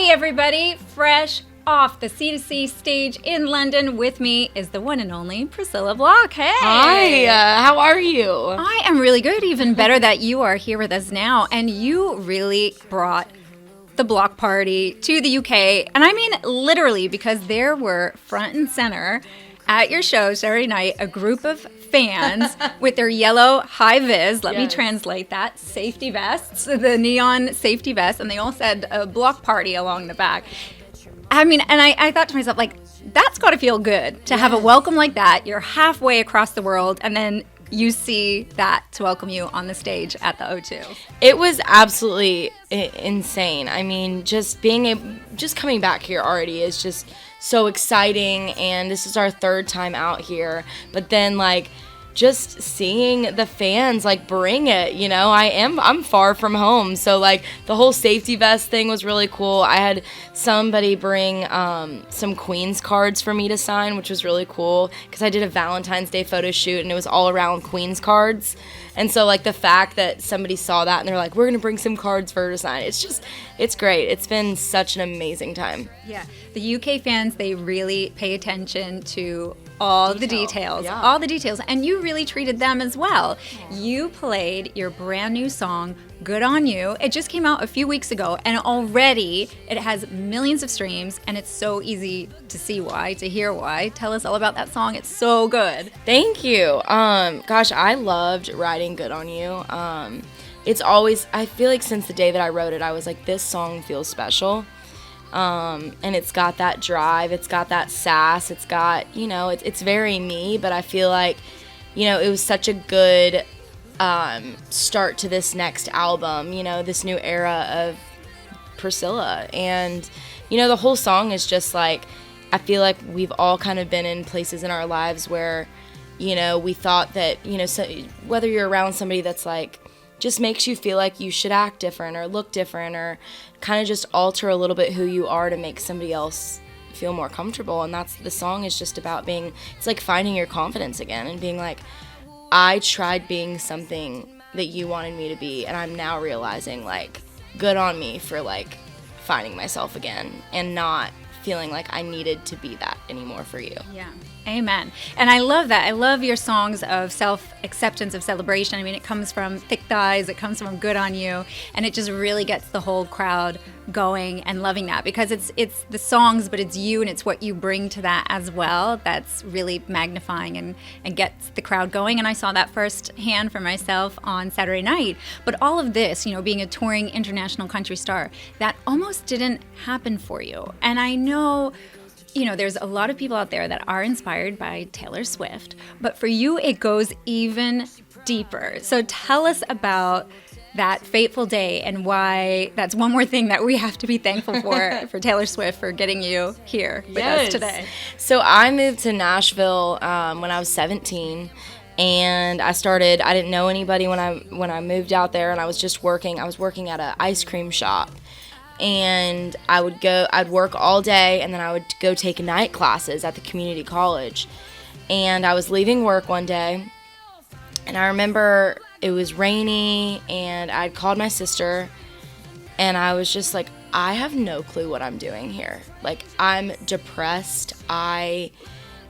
Hey everybody, fresh off the C2C stage in London with me is the one and only Priscilla Block. Hey! Hi, how are you? I am really good, even better that you are here with us now, and you really brought the block party to the UK, and I mean literally, because there were front and center at your show Saturday night a group of fans with their yellow high-vis, let me translate that, safety vests, the neon safety vests, and they all said a block party along the back. I mean, and I thought to myself, like, that's got to feel good to have a welcome like that. You're halfway across the world, and then you see that to welcome you on the stage at the O2. It was absolutely insane. I mean, just coming back here already is just so exciting, and this is our third time out here. But then, like, just seeing the fans, like, bring it, you know, I'm far from home, so, like, the whole safety vest thing was really cool. I had somebody bring some Queens cards for me to sign, which was really cool, because I did a Valentine's Day photo shoot, and it was all around Queens cards, and so, like, the fact that somebody saw that, and they're like, we're gonna bring some cards for her to sign, it's great. It's been such an amazing time. Yeah, the UK fans, they really pay attention to all the details, and you really treated them as well. You played your brand new song, Good On You. It just came out a few weeks ago, and already it has millions of streams, and it's so easy to see why, to hear why. Tell us all about that song. It's so good. Thank you. Gosh, I loved writing Good On You. It's always, I feel like since the day that I wrote it, I was like, this song feels special. And it's got that drive, it's got that sass, it's got, you know, it's very me, but I feel like, you know, it was such a good start to this next album, you know, this new era of Priscilla. And, you know, the whole song is just like, I feel like we've all kind of been in places in our lives where, you know, we thought that, you know, so, whether you're around somebody that's like, just makes you feel like you should act different or look different or kind of just alter a little bit who you are to make somebody else feel more comfortable. And that's, the song is just about being, it's like finding your confidence again and being like, I tried being something that you wanted me to be, and I'm now realizing, like, good on me for, like, finding myself again and not feeling like I needed to be that anymore for you. Yeah. Amen. And I love that. I love your songs of self-acceptance, of celebration. I mean, it comes from Thick Thighs, it comes from Good On You, and it just really gets the whole crowd going and loving that, because it's the songs, but it's you and it's what you bring to that as well that's really magnifying and gets the crowd going. And I saw that firsthand for myself on Saturday night. But all of this, you know, being a touring international country star, that almost didn't happen for you. And I know, you know, there's a lot of people out there that are inspired by Taylor Swift, but for you, it goes even deeper. So tell us about that fateful day and why that's one more thing that we have to be thankful for Taylor Swift for getting you here with us today. So I moved to Nashville when I was 17. And I didn't know anybody when I moved out there, and I was working at an ice cream shop. And I'd work all day, and then I would go take night classes at the community college. And I was leaving work one day, and I remember it was rainy, and I'd called my sister, and I was just like, I have no clue what I'm doing here. Like, I'm depressed. I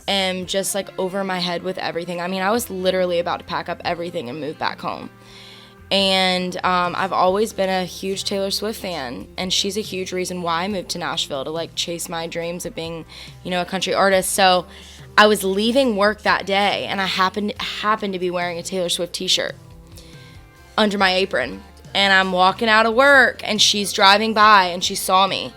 am just, like, over my head with everything. I mean, I was literally about to pack up everything and move back home. And I've always been a huge Taylor Swift fan, and she's a huge reason why I moved to Nashville, to, like, chase my dreams of being, you know, a country artist. So I was leaving work that day, and I happened to be wearing a Taylor Swift t-shirt under my apron. And I'm walking out of work, and she's driving by, and she saw me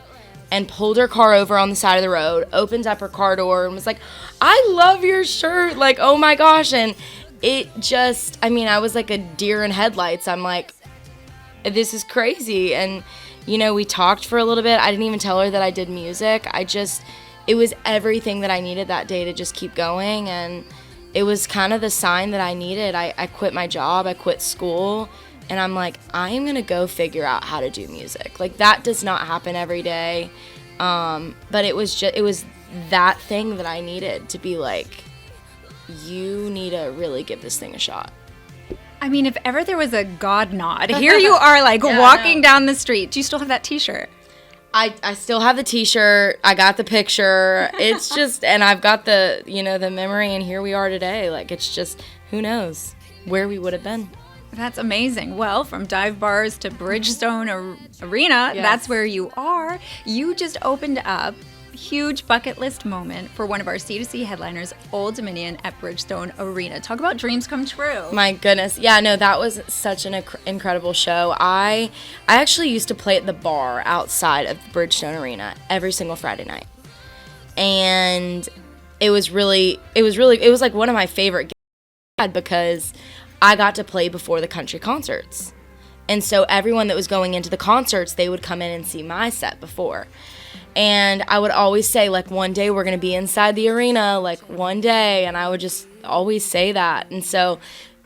and pulled her car over on the side of the road, opened up her car door, and was like, I love your shirt, like, oh my gosh. And it just, I mean, I was like a deer in headlights. I'm like, this is crazy. And, you know, we talked for a little bit. I didn't even tell her that I did music. It was everything that I needed that day to just keep going. And it was kind of the sign that I needed. I quit my job. I quit school. And I'm like, I am going to go figure out how to do music. Like, that does not happen every day. But it was that thing that I needed to be like, you need to really give this thing a shot. I mean, if ever there was a God nod, here you are, like, walking down the street. Do you still have that t-shirt? I still have the t-shirt. I got the picture. It's just, and I've got the, the memory, and here we are today. Like, it's just, who knows where we would have been. That's amazing. Well, from dive bars to Bridgestone Arena, Yes. That's where you are. You just opened up a huge bucket list moment for one of our C2C headliners, Old Dominion at Bridgestone Arena. Talk about dreams come true. My goodness. Yeah, no, that was such an incredible show. I actually used to play at the bar outside of Bridgestone Arena every single Friday night. And it was like one of my favorite gigs I had, because I got to play before the country concerts. And so everyone that was going into the concerts, they would come in and see my set before. And I would always say, like, one day we're going to be inside the arena, like, one day. And I would just always say that. And so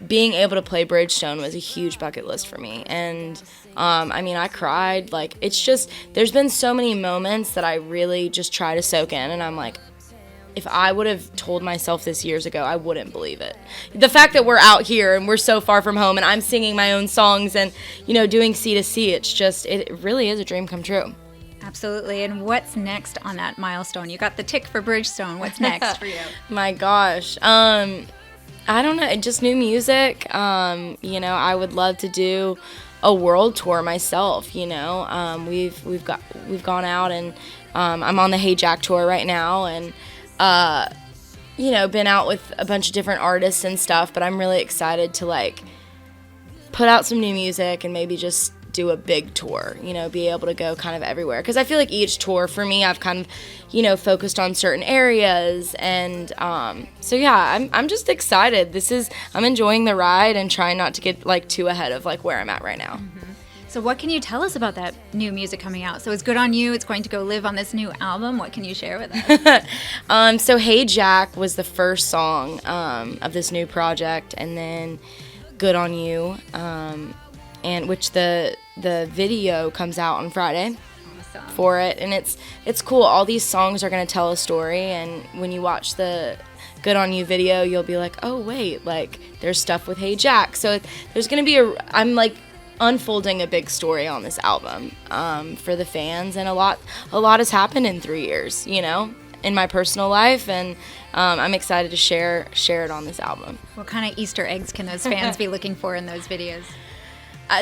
being able to play Bridgestone was a huge bucket list for me. And, I cried. Like, it's just, there's been so many moments that I really just try to soak in. And I'm like, if I would have told myself this years ago, I wouldn't believe it. The fact that we're out here and we're so far from home and I'm singing my own songs and, doing C2C, it's just, it really is a dream come true. Absolutely. And what's next on that milestone? You got the tick for Bridgestone. What's next for you? My gosh. I don't know. Just new music. I would love to do a world tour myself. We've gone out and I'm on the Hey Jack tour right now, and been out with a bunch of different artists and stuff. But I'm really excited to put out some new music and maybe just do a big tour, be able to go kind of everywhere. Because I feel like each tour for me, I've kind of, focused on certain areas. And so, yeah, I'm just excited. I'm enjoying the ride and trying not to get, too ahead of, where I'm at right now. Mm-hmm. So what can you tell us about that new music coming out? So it's Good On You. It's going to go live on this new album. What can you share with us? So Hey Jack was the first song of this new project. And then Good On You, and which the video comes out on Friday for it, and it's cool. All these songs are going to tell a story, and when you watch the Good On You video, you'll be like, oh wait, there's stuff with Hey Jack. So there's going to be I'm unfolding a big story on this album for the fans, and a lot has happened in 3 years, in my personal life, and I'm excited to share it on this album. What kind of Easter eggs can those fans be looking for in those videos?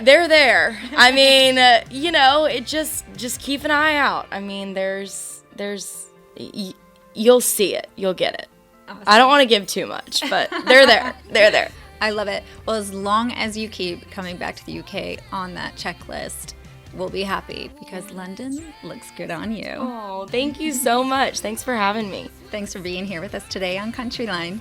They're there. It just keep an eye out. You'll see it. You'll get it. Awesome. I don't want to give too much, but they're there. They're there. I love it. Well, as long as you keep coming back to the UK on that checklist, we'll be happy, because London looks good on you. Oh, thank you so much. Thanks for having me. Thanks for being here with us today on CountryLine.